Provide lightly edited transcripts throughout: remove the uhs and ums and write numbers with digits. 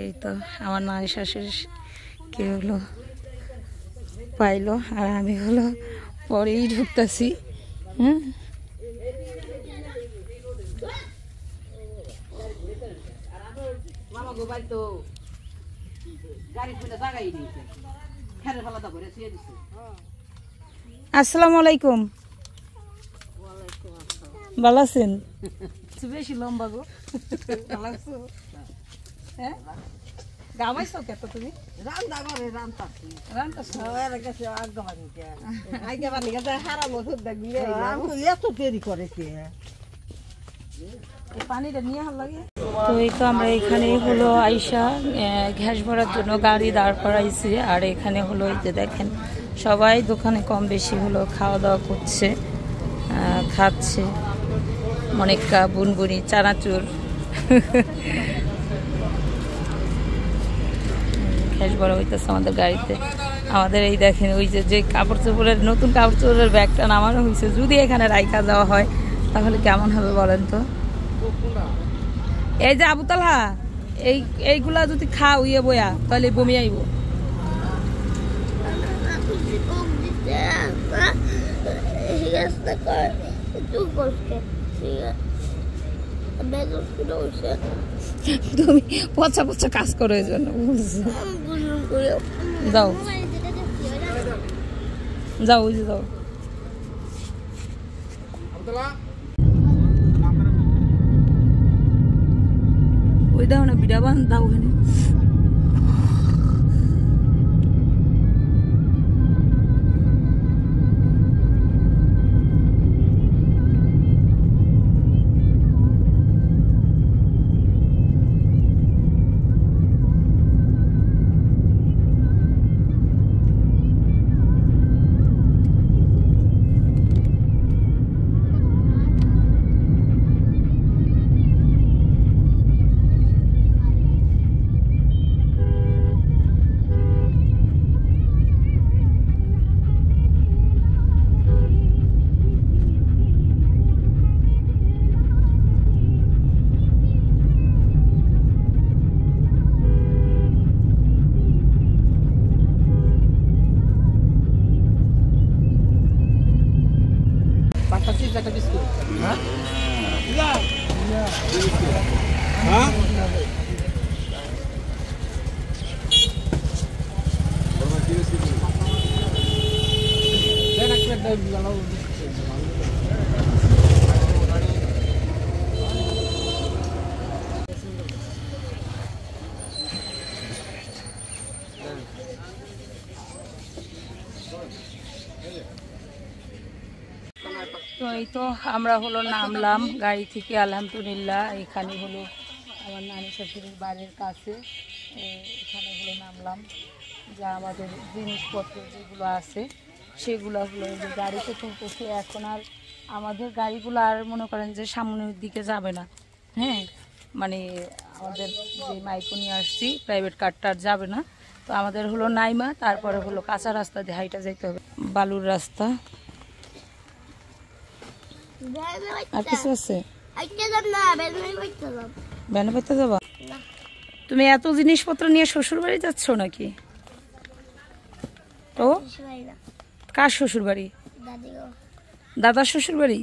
এই তো আমার নানি শাশুড়ি কে হলো পাইলো, আর আমি হলো পরেই ঢুকতেছি। হ্যাঁ, আসসালামু আলাইকুম। ভালো আছেন? বেশি লম্বা গো। ভালো আছো? হ্যাঁ, গামাইছো কত তুমি? রান্না করে রান্তাছি। রান্তাছো? এর কাছে আগবানি কে? আইগে বানি গেছে হারা মধুর দেখবি। আমি এত দেরি করে কে? এই পানিটা নিয়ে হাল লাগে। তো এই তো আমরা এখানে হলো আইসা গ্যাস ভরার জন্য গাড়ি দাঁড় করাইছি, আর এখানে হলো এই যে দেখেন সবাই দোকানে কম বেশি হলো খাওয়া দাওয়া করছে, খাচ্ছে। অনেকটা বুনবুনি চানাচুর গ্যাস ভরা হইতেছে আমাদের গাড়িতে। আমাদের এই দেখেন ওই যে কাপড় চোপড়ের নতুন কাপড় চোপড়ের ব্যাগটা নামানো হয়েছে, যদি এখানে রাইখা যাওয়া হয় তাহলে কেমন হবে বলেন তো? এই যে আবুতালহা, এইগুলা যদি খাও ইয়ে বয়া তাহলে বমি আইব। তুমি পচা পচা কাজ করো এই জন্য যাও যাও, ওই যে যাও। ওই দাও না বিড়া বান দাও ওখানে। তো এই তো আমরা হলো নামলাম গাড়ি থেকে, আলহামদুলিল্লাহ। এখানে হলো আমার নানি শাশুড়ির বাড়ির কাছে, এখানে হলো নামলাম। যা আমাদের জিনিসপত্র যেগুলো আছে সেগুলো হলো যে গাড়িতে তুলতেছে। এখন আর আমাদের গাড়িগুলো আর মনে করেন যে সামনের দিকে যাবে না। হ্যাঁ, মানে আমাদের যে মাইকো নিয়ে আসছি প্রাইভেট কারটা আর যাবে না। তো আমাদের হলো নাইমা, তারপরে হলো কাঁচা রাস্তা দিয়ে হাইটা যাইতে হবে, বালুর রাস্তা। আর কিছু আছে? ব্যানে পাইতে যাবা? তুমি এত জিনিসপত্র নিয়ে শ্বশুর বাড়ি যাচ্ছ নাকি? তো কার শ্বশুর বাড়ি? দাদার শ্বশুর বাড়ি।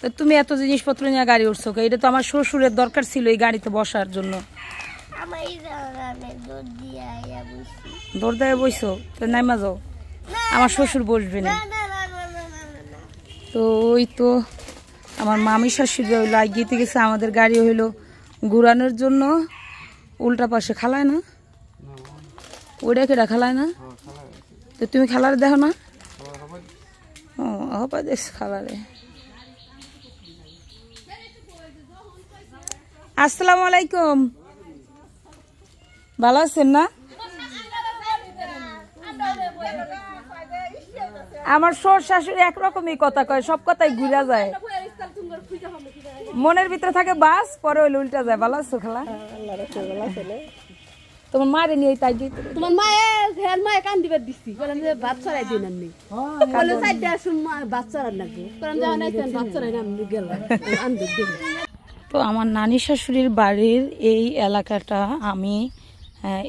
তো তুমি এত জিনিসপত্র নিয়ে গাড়ি উঠছো? এটা তো আমার শ্বশুরের দরকার ছিল এই গাড়িতে বসার জন্য। দৌড় দিয়ে বইছো তো নাইমা যাও, আমার শ্বশুর বসবে না। তো ওই তো আমার মামি শাশুড়ি লাগিয়ে গেছে আমাদের গাড়ি হইলো ঘুরানোর জন্য। উল্টা পাশে খালায় না, ওইটা কেটা খালায় না? তো তুমি খালারে দেখো না? ও হবা দেখছ খালারে। আসসালামু আলাইকুম, ভালো আছেন না? আমার শ্বশুর শাশুড়ি একরকমই কথা কয়, সব কথাই ঘুরা যায়। মনের ভিতরে থাকে বাস, পরে হইলে উল্টা যায়। ভালো আছো খালা? তোমার মারে নিয়ে তাই তোমার মায়ে কান দিবার দিছি, বলেন যে ভাত ছড়াই দিন আমি বলে চারটা ভাত ছড়ান নাকি, কারণ যখন ভাত ছড়াই না আমি গেলাম আনবে। তো আমার নানি শাশুড়ির বাড়ির এই এলাকাটা আমি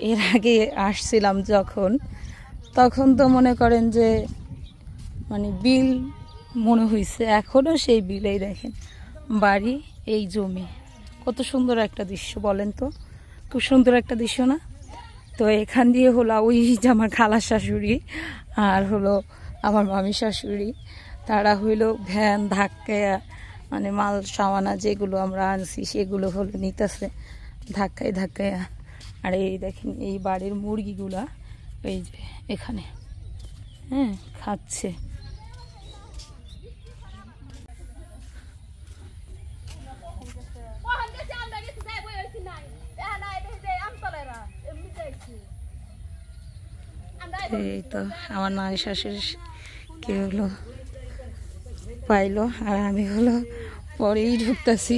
এর আগে আসছিলাম যখন, তখন তো মনে করেন যে মানে বিল মনে হয়েছে, এখনও সেই বিলেই দেখেন বাড়ি, এই জমি। কত সুন্দর একটা দৃশ্য বলেন তো, খুব সুন্দর একটা দৃশ্য না? তো এখান দিয়ে হলো ওই যে আমার খালা শাশুড়ি আর হলো আমার মামি শাশুড়ি, তারা হইলো ভ্যান ধাক্কায় মানে মাল সামানা যেগুলো আমরা আনছি সেগুলো হলো নিতেছে ধাক্কায় ধাক্কায়। আর এই দেখেন এই বাড়ির মুরগিগুলা এই যে এখানে খাচ্ছে। এই তো আমার নানি শাশুড়ি কে হলো পাইলো, আর আমি হলো পরেই ঢুকতেছি।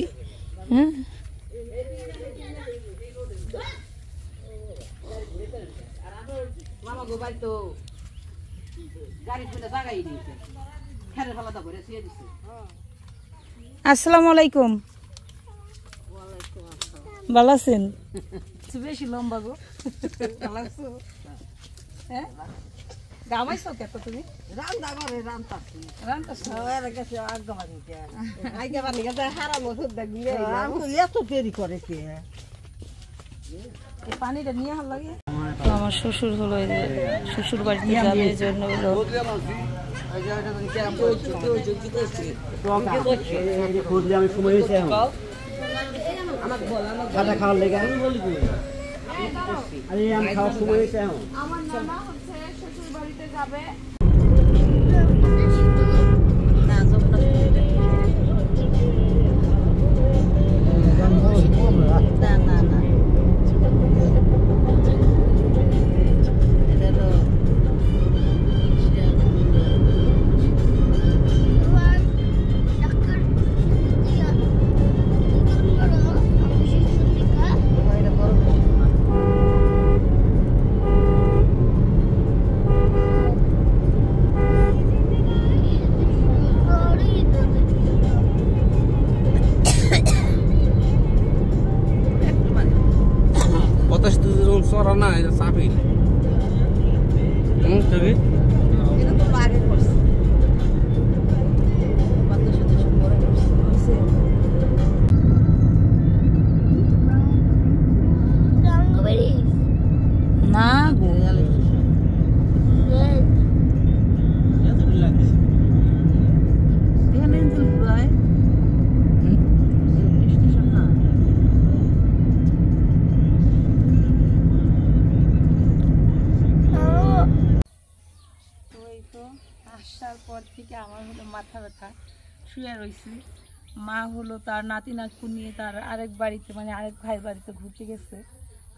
আসসালামু আলাইকুম। ভালো আছেন? বেশি লম্বা গো। ভালো আছো? হ্যাঁ গামাইছো কত তুমি? রান্না করে রান্তাছি। রান্তাছো? এর কাছে আগমানি কে। আইগে বানি গেছে হারা মসুদ দেখলে। আমি এত দেরি করে কে? এই পানিটা নিয়ে হাল লাগে। তো আমার শ্বশুর হলো এই শ্বশুর বাড়িতে যাবে এর জন্য হলো আমি সময় হয়েছে খাতা খাওয়ার লেগে আমি খাওয়ার সময় হয়েছে। আমার নানা হচ্ছে শ্বশুর বাড়িতে যাবে। না এটা চাপই না গো আসার পর থেকে আমার হলো মাথা ব্যথা, শুয়ে রয়েছি। মা হলো তার নাতি নাতনি নিয়ে তার আরেক বাড়িতে মানে আরেক ভাইয়ের বাড়িতে ঘুরতে গেছে।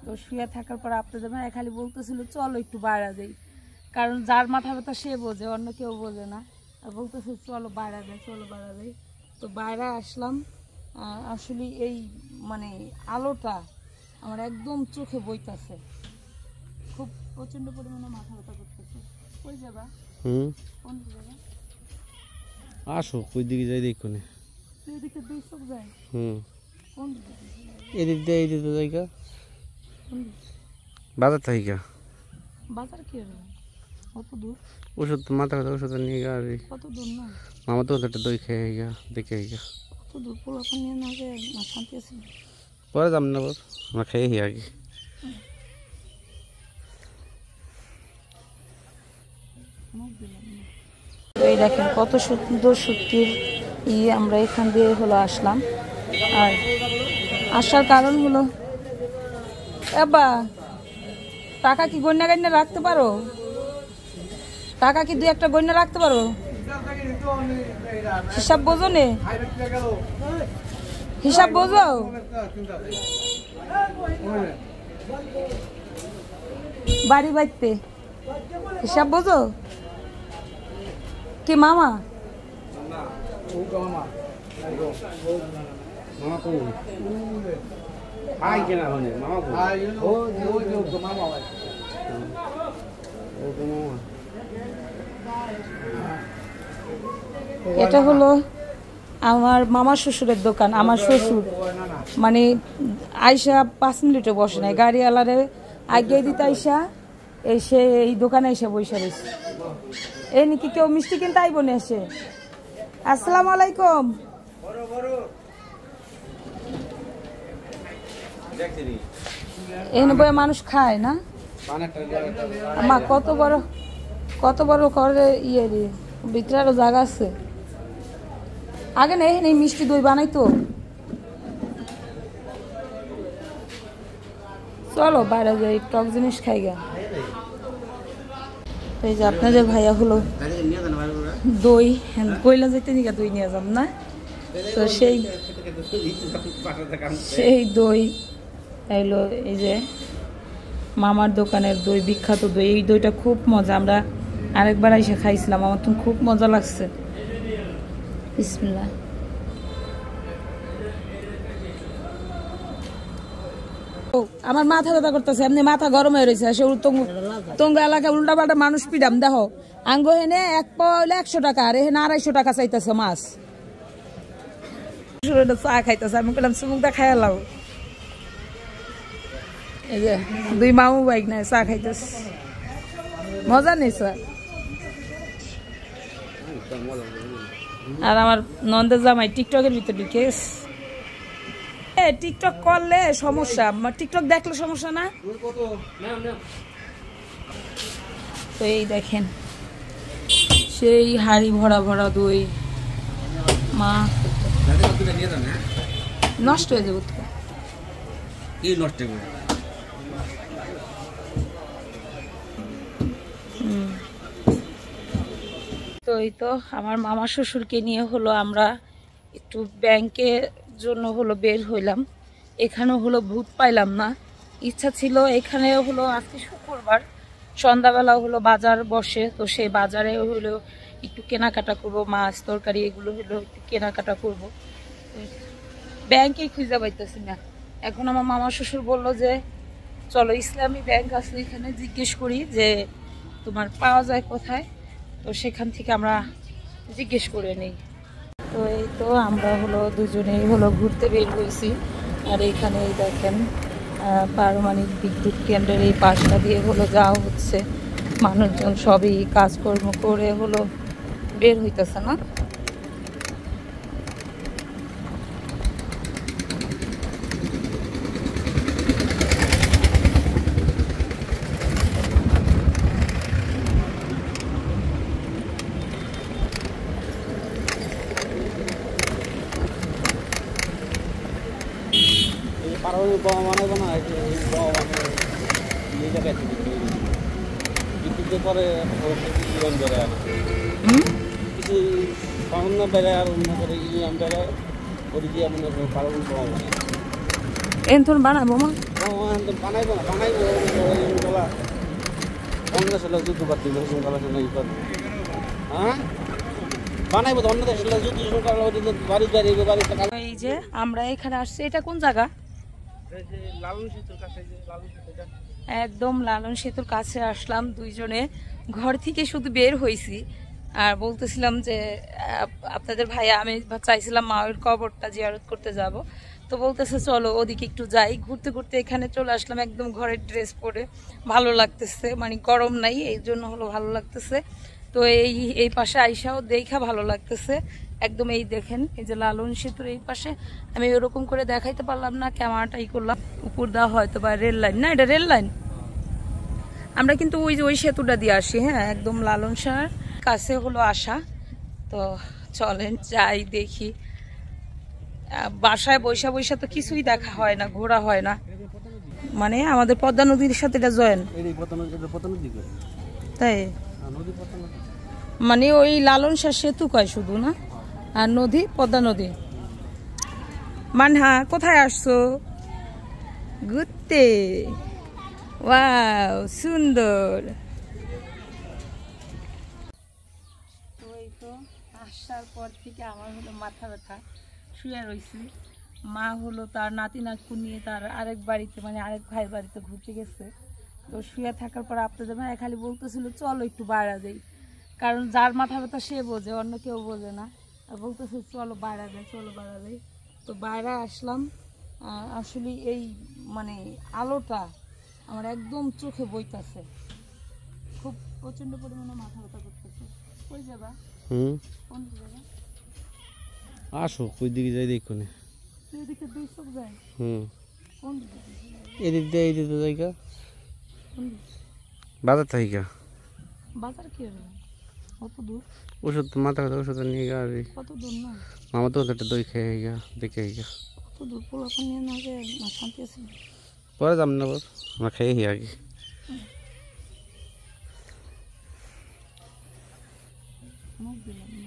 তো শুয়ে থাকার পর আপনাদের ভাই খালি বলতেছিল চলো একটু বাইরে যাই, কারণ যার মাথা ব্যথা সে বোঝে, অন্য কেউ বোঝে না। আর বলতেছিল চলো বাইরে যাই, চলো বাইরে যাই। তো বাইরে আসলাম। আসলে এই মানে আলোটা আমার একদম চোখে বইতাছে, খুব প্রচন্ড পরিমাণে মাথা ব্যথা করতেছে। কই যাবা? কোন দিকে? আসো কই দিকে যাই দেখো না। এদিকে দুই চোখ যায়। কোন দিকে? এদিক দিয়ে এই দিকে যাই গা। বাজার থেকে বাজার কি হবে? কত দূর? ওষুধ মাথা ব্যথা ওষুধ নিয়ে গা। কত দূর না? মামা তো একটা দই খেয়ে গা দেখে গা। কত দূর পোলাপা নিয়ে না যে না শান্তি আছে? পরে যাম না আমরা খেয়ে আগে। এই দেখেন কত সুন্দর সত্যির আমরা এখান দিয়ে হলো আসলাম। আর আসার কারণ হলো এবা টাকা কি গয়না গাইনা রাখতে পারো? টাকা কি দুই একটা গয়না রাখতে পারো? হিসাব বোঝো নে? হিসাব বোঝো? বাড়ি বাইতে হিসাব বোঝো কি মামা? এটা হলো আমার মামা শ্বশুরের দোকান। আমার শ্বশুর মানে আইসা 5 মিনিটে বসে নাই, গাড়িওয়ালারে আগে দিতে আইসা এসে এই দোকানে এসে বসে রয়েছে। এই নাকি কেউ মিষ্টি কিনতে আইব না এসে। আসসালামু আলাইকুম। এনে বই মানুষ খায় না? মা কত বড় করে ইয়ে রে, ভিতরে আরো জায়গা আছে। আগে না এই মিষ্টি দই বানাইতো। চলো বাইরে যাই, টক জিনিস খাই গা। এই যে আপনাদের ভাইয়া হলো দই কইলা যেতে নিকা দই নিয়ে যাব না, তো সেই দই এলো। এই যে মামার দোকানের দই, বিখ্যাত দই। এই দইটা খুব মজা, আমরা আরেকবার এসে খাইছিলাম, আমার তো খুব মজা লাগছে। বিসমিল্লাহ। আমার মাথা ব্যথা করতেছে, এমনি মাথা গরম হয়ে রয়েছে। সে তঙ্গ এলাকায় উল্টা পাল্টা মানুষ পিডাম দেখো। আঙ্গ হেনে 1 পাওয়া হইলে 100 টাকা, আর এখানে 250 টাকা চাইতেছে মাছ। চা খাইতেছে, আমি বললাম চুমুকটা খাই এলাম। এই যে 2 মামু বাইক নাই, চা খাইতেছে। মজা নেই স্যার। আর আমার নন্দের জামাই টিকটকের ভিতরে ঢুকে টিকটক করলে সমস্যা, টিকটক দেখলে সমস্যা না। তো এই দেখেন সেই হাড়ি ভরা ভরা দই। মা নষ্ট হয়ে যাবে তো। এই তো আমার মামা শ্বশুরকে নিয়ে হলো আমরা একটু ব্যাংকের জন্য হলো বের হইলাম। এখানেও হলো ভূত পাইলাম না, ইচ্ছা ছিল এখানে হলো আজকে শুক্রবার সন্ধ্যাবেলা হলো বাজার বসে, তো সেই বাজারে হলো একটু কেনাকাটা করব, মাছ তরকারি এগুলো হলো একটু কেনাকাটা করব। ব্যাংকে খুঁজে পাইতেছি না। এখন আমার মামা শ্বশুর বললো যে চলো ইসলামী ব্যাংক আছে এখানে, জিজ্ঞেস করি যে তোমার পাওয়া যায় কোথায়, তো সেখান থেকে আমরা জিজ্ঞেস করে নিই। তো এই তো আমরা হলো দুজনেই হলো ঘুরতে বের হয়েছি। আর এখানে দেখেন পারমাণবিক বিদ্যুৎ কেন্দ্রের এই পাশটা দিয়ে হলো যাওয়া হচ্ছে, মানুষজন সবই কাজকর্ম করে হলো বের হইতেছে না। এনথন বানাবো মা বানাইবো না, বানাইবো অন্য দেশের যুদ্ধ করতে হ্যাঁ বানাইবো তো, অন্য দেশের যুদ্ধ বাড়ি বাড়ি বাড়ি। এই যে আমরা এখানে আসছি, এটা কোন জায়গা? একদম লালন সেতুর কাছে আসলাম। দুইজনে ঘর থেকে শুধু বের হয়েছি আর বলতেছিলাম যে আপনাদের ভাইয়া, আমি চাইছিলাম মায়ের কবরটা জিয়ারত করতে যাব, তো বলতেছে চলো ওদিকে একটু যাই। ঘুরতে ঘুরতে এখানে চলে আসলাম, একদম ঘরের ড্রেস পরে ভালো লাগতেছে, মানে গরম নাই এই জন্য হলো ভালো লাগতেছে। তো এই পাশে আইসাও দেখা ভালো লাগতেছে একদম। এই দেখেন এই যে লালন সেতুর এই পাশে, আমি এরকম করে দেখাইতে পারলাম না, ক্যামেরাটাই করলাম। উপর দেওয়া হয়তো বা রেল লাইন না, এটা রেল লাইন। আমরা কিন্তু ওই সেতুটা দিয়ে আসি। হ্যাঁ, একদম লালন শাহর কাছে হলো আসা। তো চলেন যাই দেখি। বাসায় বৈশা বৈশা তো কিছুই দেখা হয় না, ঘোরা হয় না। মানে আমাদের পদ্মা নদীর সাথে এটা জয়েন, তাই মানে ওই লালন শাহ সেতু কয় শুধু না, আর নদী পদ্মা নদী। মানহা কোথায় আসছো ঘুরতে? ওয়াও সুন্দর। ওই তো আসার পর থেকে আমার হলো মাথা ব্যথা, শুয়ে রয়েছি। মা হলো তার নাতি নাতকু নিয়ে তার আরেক বাড়িতে, মানে আরেক ভাইয়ের বাড়িতে ঘুরতে গেছে। তো শুয়ে থাকার পর আপনাদের ভাই খালি বলতেছিল চলো একটু বাইরে যাই, কারণ যার মাথা ব্যথা সে বোঝে, অন্য কেউ বোঝে না। আর বলতেছে চলো বাইরে যাই, চলো বাইরে যাই। তো বাইরে আসলাম। আসলে এই মানে আলোটা আমার একদম চোখে বইতাছে, খুব প্রচন্ড পরিমাণে মাথা ব্যথা করতেছে। কই যাবা? কোন দিকে যাবা? আসো কই দিকে যাই দেখো না। এদিকে দুই চোখ যায়। কোন দিকে? এই দিকে জায়গা কোন দিকে? বাজার থাইকা বাজার কি হবে? কত দূর? ওষুধ মাথা ব্যথা ওষুধ নিয়ে গা। কত দূর না? মামা তো একটা দই খেয়ে গা দেখে গা। কত দূর? পোলাপান নিয়ে না যে না শান্তি আছে? পরে যাম না বল, আমরা খেয়ে আগে। মুখ দিলাম না।